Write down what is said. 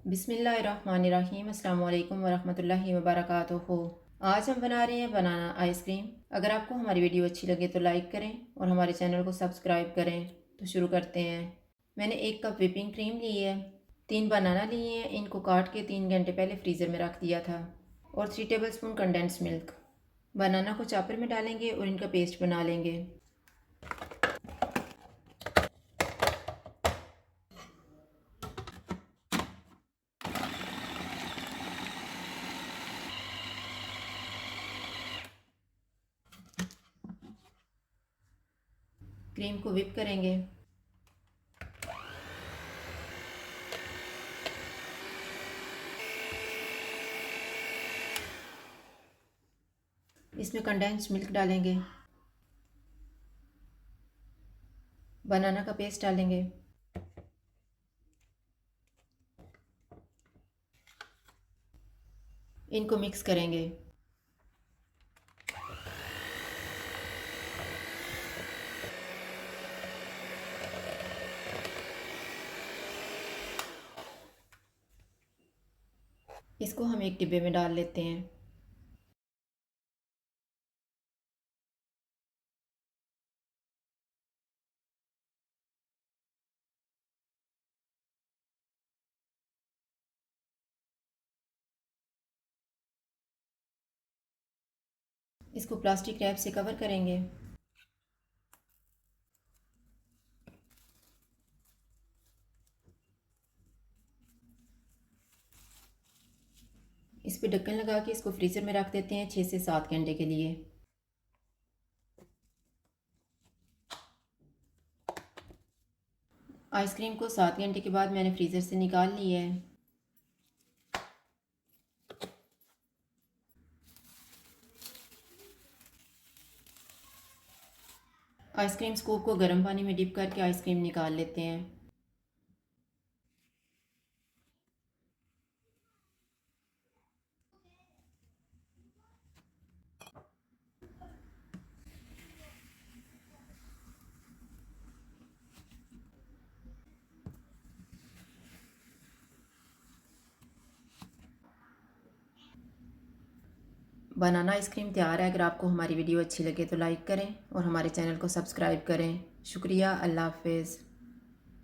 बिस्मिल्लाहिर्रहमानिर्रहीम अस्सलाम वालेकुम वरहमतुल्लाहि वबरकातुहू। आज हम बना रहे हैं बनाना आइसक्रीम। अगर आपको हमारी वीडियो अच्छी लगे तो लाइक करें और हमारे चैनल को सब्सक्राइब करें। तो शुरू करते हैं। मैंने 1 कप व्हिपिंग क्रीम ली है, 3 बनाना लिए हैं, इनको काट के 3 घंटे पहले फ्रीज़र में रख दिया था, और 3 टेबलस्पून कंडेंस मिल्क। बनाना को चॉपर में डालेंगे और इनका पेस्ट बना लेंगे। क्रीम को व्हिप करेंगे। इसमें कंडेंस्ड मिल्क डालेंगे, बनाना का पेस्ट डालेंगे, इनको मिक्स करेंगे। इसको हम एक डिब्बे में डाल लेते हैं। इसको प्लास्टिक रैप से कवर करेंगे। इस पे ढक्कन लगा के इसको फ्रीज़र में रख देते हैं 6 से 7 घंटे के लिए। आइसक्रीम को 7 घंटे के बाद मैंने फ्रीज़र से निकाल ली है। आइसक्रीम स्कूप को गर्म पानी में डिप करके आइसक्रीम निकाल लेते हैं। बनाना आइसक्रीम तैयार है। अगर आपको हमारी वीडियो अच्छी लगे तो लाइक करें और हमारे चैनल को सब्सक्राइब करें। शुक्रिया। अल्लाह हाफ़िज़।